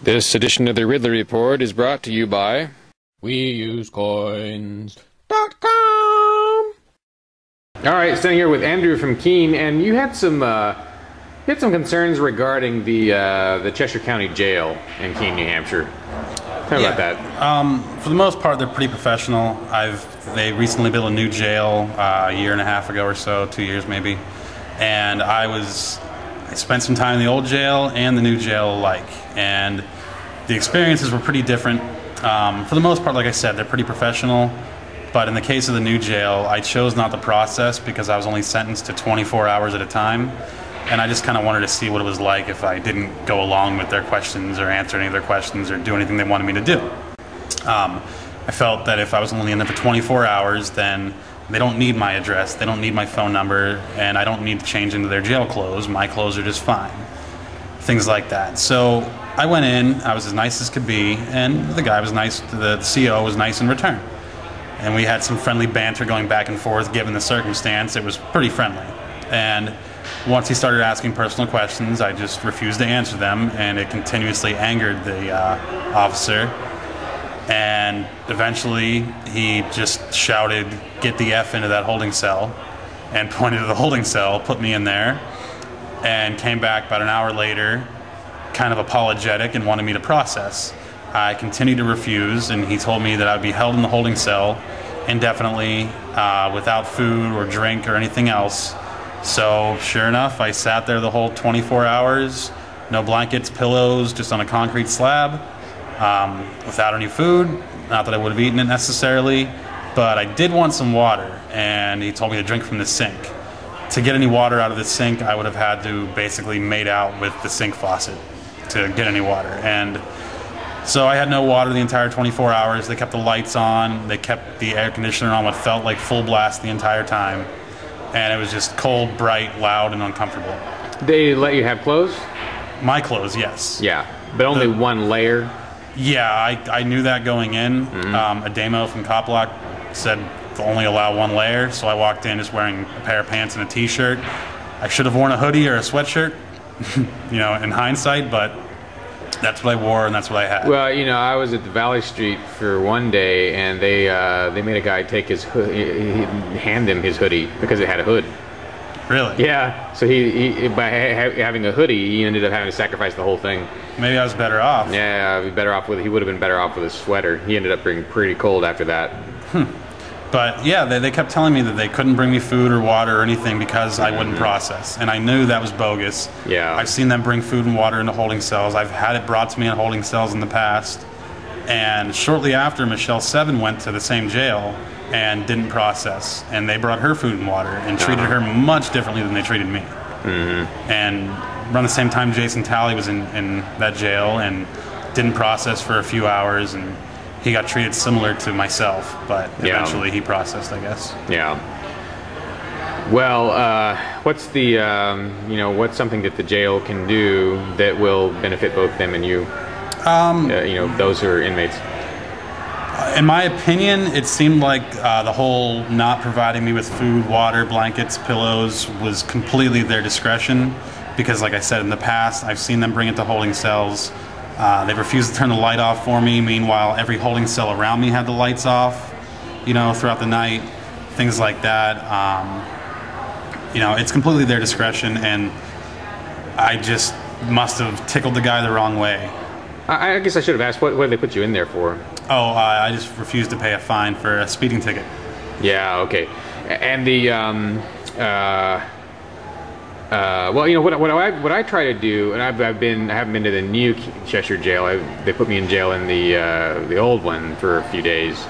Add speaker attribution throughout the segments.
Speaker 1: This edition of the Ridley Report is brought to you by WeUseCoins.com. All right, standing here with Andrew from Keene, and you had some concerns regarding the Cheshire County Jail in Keene, New Hampshire. Tell me about that.
Speaker 2: For the most part, they're pretty professional. They recently built a new jail a year and a half ago or so, 2 years maybe, and I spent some time in the old jail and the new jail alike, and the experiences were pretty different. For the most part, like I said, they're pretty professional, but in the case of the new jail, I chose not to process because I was only sentenced to 24 hours at a time, and I just kind of wanted to see what it was like if I didn't go along with their questions or answer any of their questions or do anything they wanted me to do. I felt that if I was only in there for 24 hours, then they don't need my address, they don't need my phone number, and I don't need to change into their jail clothes. My clothes are just fine. Things like that. So I went in, I was as nice as could be, and the guy was nice, the CO was nice in return. And we had some friendly banter going back and forth given the circumstance. It was pretty friendly. And once he started asking personal questions, I just refused to answer them, and it continuously angered the officer. And eventually he just shouted, "Get the F into that holding cell," and pointed to the holding cell, put me in there, and came back about an hour later kind of apologetic and wanted me to process. I continued to refuse, and he told me that I'd be held in the holding cell indefinitely without food or drink or anything else. So sure enough, I sat there the whole 24 hours, no blankets, pillows, just on a concrete slab. Without any food. Not that I would have eaten it necessarily, but I did want some water, and he told me to drink from the sink. To get any water out of the sink, I would have had to basically made out with the sink faucet to get any water. And so I had no water the entire 24 hours. They kept the lights on, they kept the air conditioner on what felt like full blast the entire time. And it was just cold, bright, loud, and uncomfortable.
Speaker 1: They let you have clothes?
Speaker 2: My clothes, yes.
Speaker 1: Yeah, but only one layer?
Speaker 2: Yeah, I knew that going in.
Speaker 1: Mm-hmm.
Speaker 2: A demo from Coplock said to only allow one layer, so I walked in just wearing a pair of pants and a t-shirt. I should have worn a hoodie or a sweatshirt, you know, in hindsight, but that's what I wore and that's what I had.
Speaker 1: Well, you know, I was at the Valley Street for one day, and they made a guy take his hand him his hoodie because it had a hood.
Speaker 2: Really?
Speaker 1: Yeah. So he by having a hoodie, he ended up having to sacrifice the whole thing.
Speaker 2: Maybe I was better off.
Speaker 1: Yeah, he would have been better off with a sweater. He ended up being pretty cold after that.
Speaker 2: But yeah, they kept telling me that they couldn't bring me food or water or anything because I wouldn't process, and I knew that was bogus.
Speaker 1: Yeah.
Speaker 2: I've seen them bring food and water into holding cells. I've had it brought to me in holding cells in the past, and shortly after, Michelle 7 went to the same jail and didn't process, and they brought her food and water and treated her much differently than they treated me. And around the same time, Jason Talley was in that jail and didn't process for a few hours, and he got treated similar to myself, but eventually he processed, I guess.
Speaker 1: Yeah. Well, what's the what's something that the jail can do that will benefit both them and you? Those who are inmates.
Speaker 2: In my opinion, it seemed like the whole not providing me with food, water, blankets, pillows was completely their discretion because, like I said, in the past, I've seen them bring it to holding cells. They've refused to turn the light off for me. Meanwhile, every holding cell around me had the lights off, throughout the night, things like that. It's completely their discretion, and I just must have tickled the guy the wrong way.
Speaker 1: I guess I should have asked, what did they put you in there for?
Speaker 2: Oh, I just refused to pay a fine for a speeding ticket.
Speaker 1: Yeah, okay. And the, what I try to do, and I haven't been to the new Cheshire jail. They put me in jail in the old one for a few days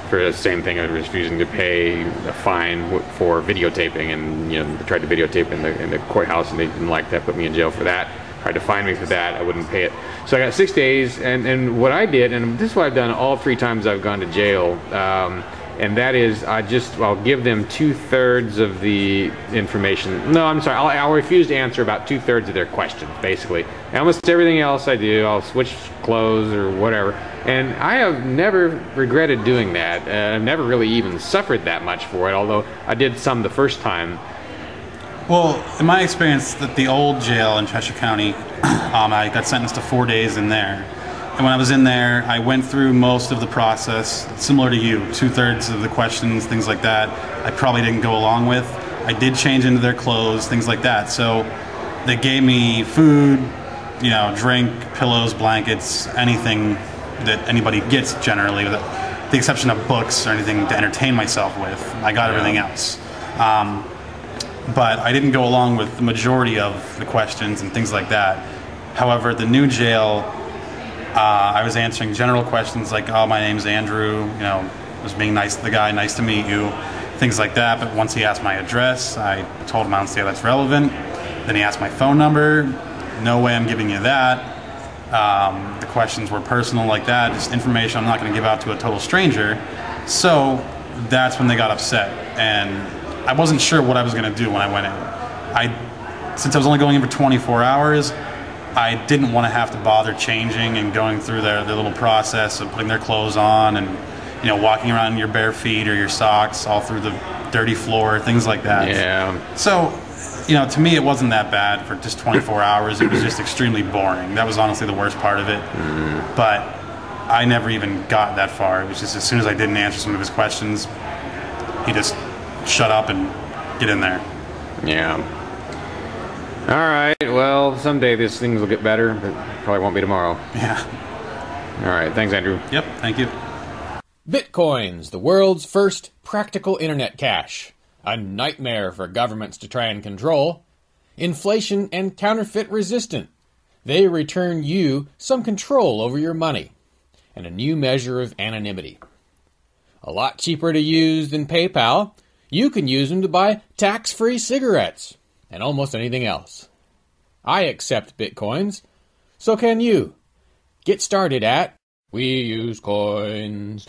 Speaker 1: for the same thing. I was refusing to pay a fine for videotaping, and they tried to videotape in the courthouse, and they didn't like that. Put me in jail for that. Tried to fine me for that. I wouldn't pay it. So I got 6 days, and what I did, and this is what I've done all 3 times I've gone to jail, and that is I'll give them 2/3 of the information. No, I'm sorry, I'll refuse to answer about 2/3 of their questions, basically. And almost everything else I do, I'll switch clothes or whatever. And I have never regretted doing that. I've never really even suffered that much for it, although I did some the first time.
Speaker 2: Well, in my experience, that the old jail in Cheshire County I got sentenced to 4 days in there. And when I was in there, I went through most of the process, similar to you, 2/3 of the questions, things like that, I probably didn't go along with. I did change into their clothes, things like that. So they gave me food, drink, pillows, blankets, anything that anybody gets generally, with the exception of books or anything to entertain myself with. I got everything else. But I didn't go along with the majority of the questions and things like that. However, at the new jail, I was answering general questions like, oh, my name's Andrew, was being nice to the guy, nice to meet you, things like that. But once he asked my address, I told him I don't see how that's relevant. Then he asked my phone number. No way I'm giving you that. The questions were personal like that, just information I'm not going to give out to a total stranger. So that's when they got upset. And I wasn't sure what I was going to do when I went in. Since I was only going in for 24 hours, I didn't want to have to bother changing and going through their little process of putting their clothes on and walking around in your bare feet or your socks all through the dirty floor, things like that.
Speaker 1: Yeah.
Speaker 2: So, to me it wasn't that bad for just 24 hours. It was just extremely boring. That was honestly the worst part of it. But I never even got that far. It was just as soon as I didn't answer some of his questions, he just shut up and get in there.
Speaker 1: Yeah. All right, well, someday these things will get better, but probably won't be tomorrow.
Speaker 2: Yeah.
Speaker 1: All right, thanks, Andrew.
Speaker 2: Yep, thank you.
Speaker 3: Bitcoins, the world's first practical internet cash. A nightmare for governments to try and control. Inflation and counterfeit resistant. They return you some control over your money. And a new measure of anonymity. A lot cheaper to use than PayPal. You can use them to buy tax-free cigarettes. And almost anything else. I accept Bitcoins. So can you. Get started at WeUseCoins.com.